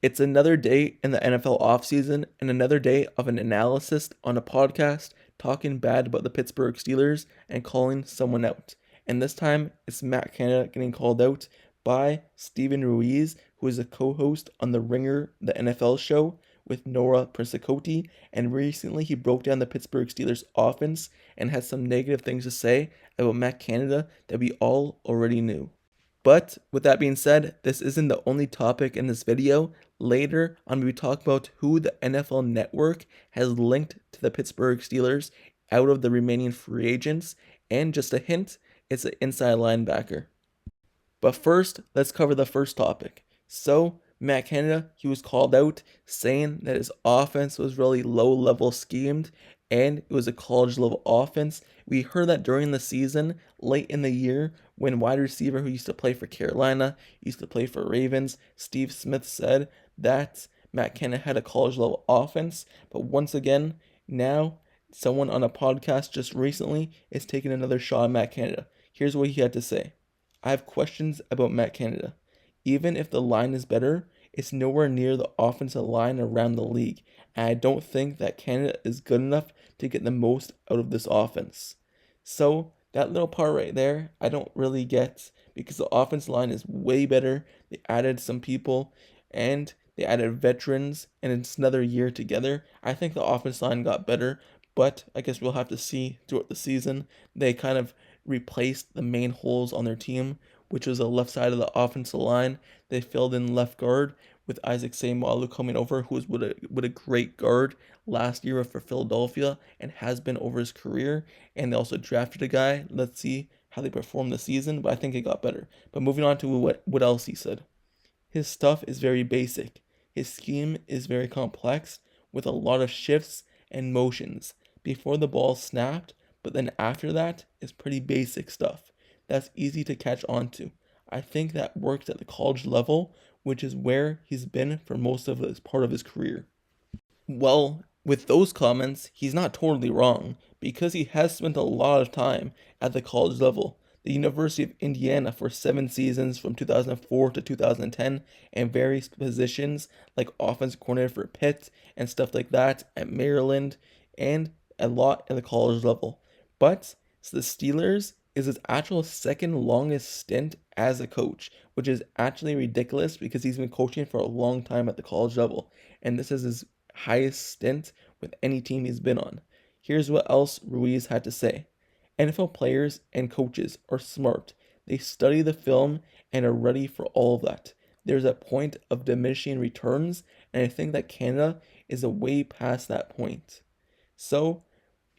It's another day in the NFL offseason and another day of an analyst on a podcast talking bad about the Pittsburgh Steelers and calling someone out. And this time, it's Matt Canada getting called out by Steven Ruiz, who is a co-host on The Ringer, the NFL show, with Nora Princicotti. And recently, he broke down the Pittsburgh Steelers offense and had some negative things to say about Matt Canada that we all already knew. But with that being said, this isn't the only topic in this video. Later on, we talk about who the NFL Network has linked to the Pittsburgh Steelers out of the remaining free agents. And just a hint, it's an inside linebacker. But first, let's cover the first topic. So, Matt Canada, he was called out saying that his offense was really low-level schemed and it was a college-level offense. We heard that during the season, late in the year, when wide receiver who used to play for Carolina, used to play for Ravens, Steve Smith said that Matt Canada had a college-level offense. But once again, now someone on a podcast just recently is taking another shot at Matt Canada. Here's what he had to say. I have questions about Matt Canada. Even if the line is better, it's nowhere near the offensive line around the league, and I don't think that Canada is good enough to get the most out of this offense. So, that little part right there, I don't really get, because the offensive line is way better. They added some people, and they added veterans, and it's another year together. I think the offensive line got better, but I guess we'll have to see throughout the season. They kind of replaced the main holes on their team, which was the left side of the offensive line. They filled in left guard with Isaac Seumalo coming over, who was with a great guard last year for Philadelphia and has been over his career. And they also drafted a guy. Let's see how they perform this season, but I think it got better. But moving on to what else he said. His stuff is very basic. His scheme is very complex with a lot of shifts and motions before the ball snapped, but then after that is pretty basic stuff that's easy to catch on to. I think that works at the college level, which is where he's been for most of his part of his career. Well, with those comments, he's not totally wrong, because he has spent a lot of time at the college level. The University of Indiana for 7 seasons from 2004 to 2010, and various positions like offensive coordinator for Pitt and stuff like that at Maryland, and a lot at the college level. But the Steelers is his actual second longest stint as a coach, which is actually ridiculous because he's been coaching for a long time at the college level, and this is his highest stint with any team he's been on. Here's what else Ruiz had to say. NFL players and coaches are smart. They study the film and are ready for all of that. There's a point of diminishing returns, and I think that Canada is a way past that point. So,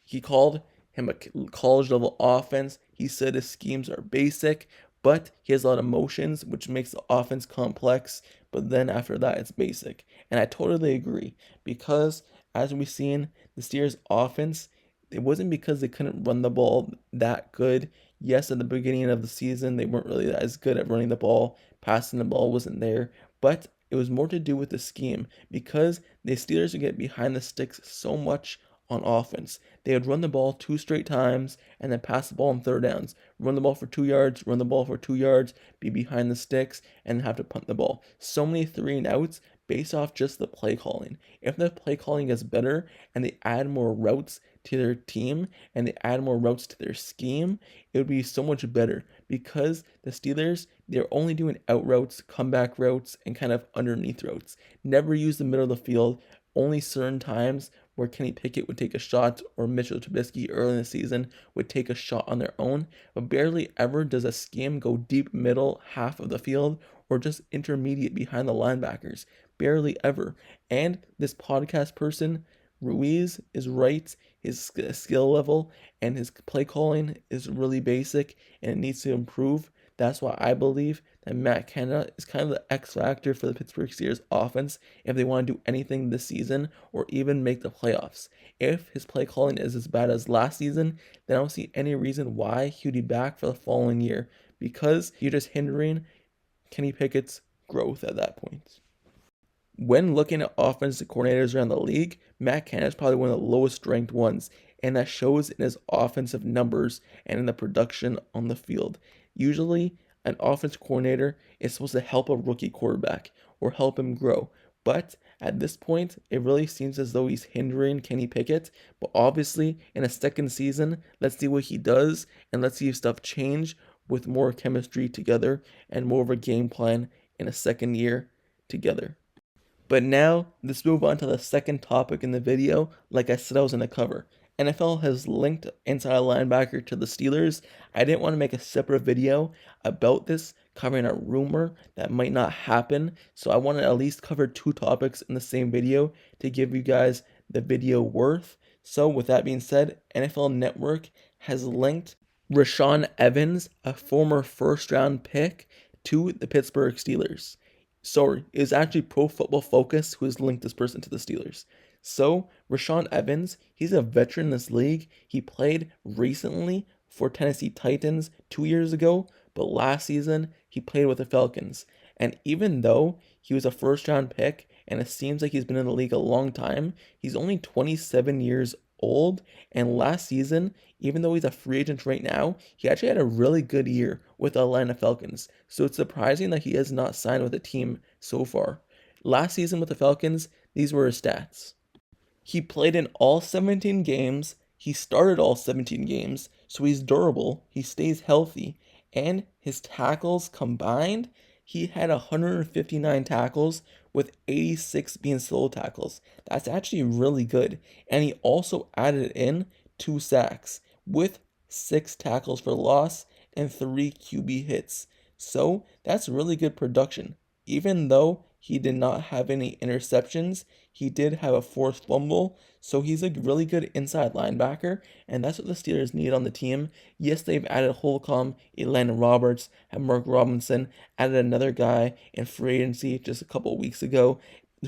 he called him a college level offense. He said his schemes are basic, but he has a lot of motions, which makes the offense complex. But then after that, it's basic. And I totally agree, because as we've seen, the Steelers offense, it wasn't because they couldn't run the ball that good. Yes, at the beginning of the season, they weren't really as good at running the ball. Passing the ball wasn't there. But it was more to do with the scheme, because the Steelers would get behind the sticks so much on offense. They would run the ball 2 straight times and then pass the ball on third downs. Run the ball for 2 yards, run the ball for 2 yards, be behind the sticks, and have to punt the ball. So many 3 and outs based off just the play calling. If the play calling is better and they add more routes to their team and they add more routes to their scheme, it would be so much better, because the Steelers, they're only doing out routes, comeback routes, and kind of underneath routes. Never use the middle of the field. Only certain times where Kenny Pickett would take a shot or Mitchell Trubisky early in the season would take a shot on their own, but barely ever does a scheme go deep middle half of the field or just intermediate behind the linebackers. Barely ever. And this podcast person, Ruiz, is right. His skill level and his play calling is really basic and it needs to improve. That's why I believe that Matt Canada is kind of the X factor for the Pittsburgh Steelers offense if they want to do anything this season or even make the playoffs. If his play calling is as bad as last season, then I don't see any reason why he would be back for the following year, because you're just hindering Kenny Pickett's growth at that point. When looking at offensive coordinators around the league, Matt Canada is probably one of the lowest ranked ones, and that shows in his offensive numbers and in the production on the field. Usually, an offensive coordinator is supposed to help a rookie quarterback or help him grow, But at this point, it really seems as though he's hindering Kenny Pickett. But obviously, in a second season, let's see what he does and let's see if stuff change with more chemistry together and more of a game plan in a second year together. But now, let's move on to the second topic in the video, like I said I was going to cover. NFL has linked inside linebacker to the Steelers. I didn't want to make a separate video about this, covering a rumor that might not happen. So I want to at least cover two topics in the same video to give you guys the video worth. So with that being said, NFL Network has linked Rashaan Evans, a former first round pick, to the Pittsburgh Steelers. Sorry, it was actually Pro Football Focus who has linked this person to the Steelers. So, Rashaan Evans, he's a veteran in this league. He played recently for Tennessee Titans 2 years ago, but last season he played with the Falcons. And even though he was a first round pick and it seems like he's been in the league a long time, he's only 27 years old. And last season, even though he's a free agent right now, he actually had a really good year with the Atlanta Falcons. So it's surprising that he has not signed with the team so far. Last season with the Falcons, these were his stats. He played in all 17 games. He started all 17 games, so he's durable. He stays healthy, and his tackles combined, he had 159 tackles with 86 being solo tackles. That's actually really good. And he also added in 2 sacks with 6 tackles for loss and 3 QB hits. So that's really good production. Even though he did not have any interceptions, he did have a forced fumble, so he's a really good inside linebacker, and that's what the Steelers need on the team. Yes, they've added Holcomb, Elandon Roberts, and Mark Robinson, added another guy in free agency just a couple weeks ago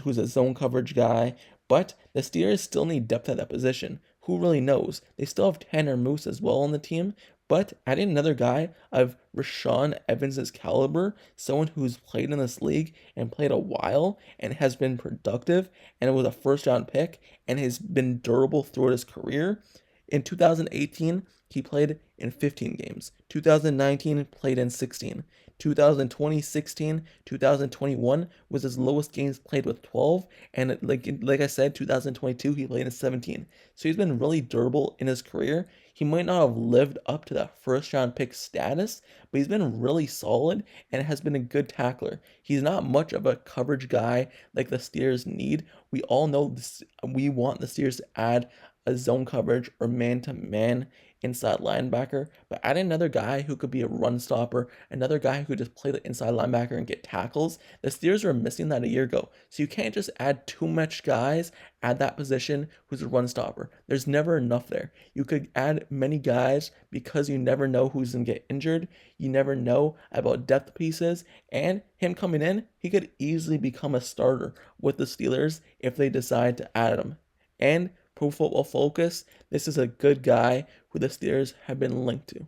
who's a zone coverage guy, but the Steelers still need depth at that position. Who really knows? They still have Tanner Moose as well on the team, but adding another guy of Rashaan Evans' caliber, someone who's played in this league and played a while and has been productive and was a first round pick and has been durable throughout his career. In 2018, he played in 15 games. 2019 played in 16. 2020, 16, 2021 was his lowest games played with 12, and like I said, 2022 he played in 17. So he's been really durable in his career. He might not have lived up to that first round pick status, but he's been really solid and has been a good tackler. He's not much of a coverage guy like the Steelers need. We all know this, we want the Steelers to add a zone coverage or man-to-man inside linebacker, but adding another guy who could be a run stopper, another guy who could just play the inside linebacker and get tackles, the Steelers were missing that a year ago. So you can't just add too much guys at that position who's a run stopper. There's never enough there. You could add many guys because you never know who's going to get injured. You never know about depth pieces, and him coming in, he could easily become a starter with the Steelers if they decide to add him. And Pro Football Focus, this is a good guy who the Steelers have been linked to.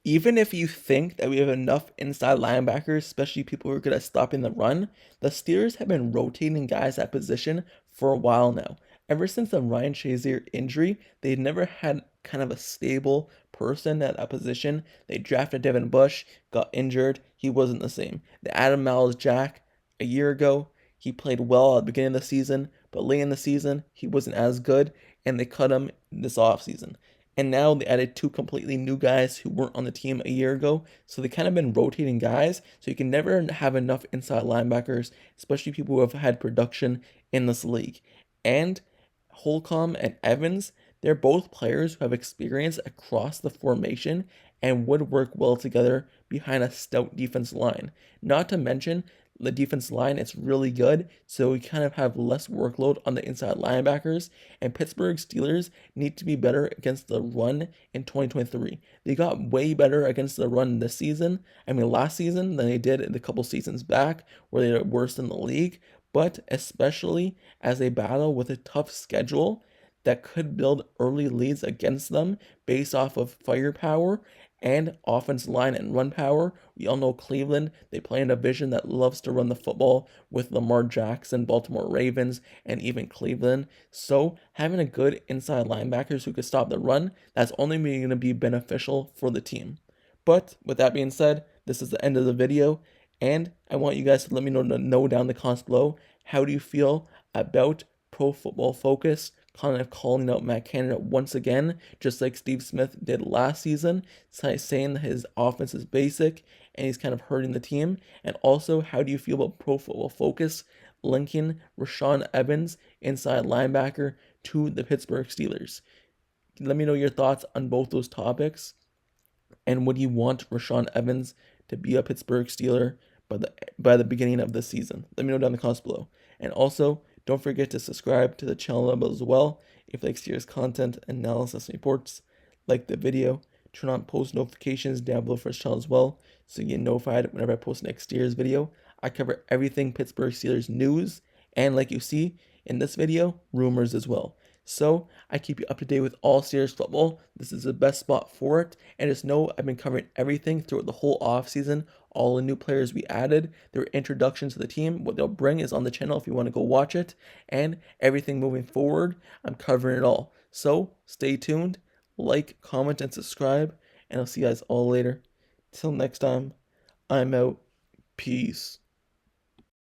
Even if you think that we have enough inside linebackers, especially people who are good at stopping the run, the Steelers have been rotating guys at position for a while now. Ever since the Ryan Shazier injury, they've never had kind of a stable person at that position. They drafted Devin Bush, got injured, he wasn't the same. They added Miles Jack a year ago. He played well at the beginning of the season, but late in the season, he wasn't as good, and they cut him this offseason. And now they added 2 completely new guys who weren't on the team a year ago. So they kind of been rotating guys. So you can never have enough inside linebackers, especially people who have had production in this league. And Holcomb and Evans, they're both players who have experience across the formation and would work well together behind a stout defense line. Not to mention, the defense line, it's really good, so we kind of have less workload on the inside linebackers, and Pittsburgh Steelers need to be better against the run in 2023. They got way better against the run this season, last season, than they did in the couple seasons back, where they were worse in the league, but especially as they battle with a tough schedule that could build early leads against them based off of firepower and offense line and run power. We all know Cleveland, they play in a division that loves to run the football with Lamar Jackson, Baltimore Ravens, and even Cleveland. So having a good inside linebackers who could stop the run, that's only going to be beneficial for the team. But with that being said, this is the end of the video. And I want you guys to let me know down in the comments below, how do you feel about Pro Football Focus kind of calling out Matt Canada once again, just like Steve Smith did last season, saying that his offense is basic and he's kind of hurting the team? And also, how do you feel about Pro Football Focus linking Rashaan Evans, inside linebacker, to the Pittsburgh Steelers? Let me know your thoughts on both those topics. And would you want Rashaan Evans to be a Pittsburgh Steeler by the beginning of the season? Let me know down in the comments below. And also, don't forget to subscribe to the channel as well if you like Steelers content, analysis, and reports. Like the video, turn on post notifications down below for this channel as well, so you get notified whenever I post next Steelers video. I cover everything Pittsburgh Steelers news, and like you see in this video, rumors as well. So I keep you up to date with all Steelers football. This is the best spot for it. And just know I've been covering everything throughout the whole offseason. All the new players we added, their introductions to the team, what they'll bring is on the channel if you want to go watch it. And everything moving forward, I'm covering it all. So stay tuned, like, comment, and subscribe. And I'll see you guys all later. Till next time, I'm out. Peace.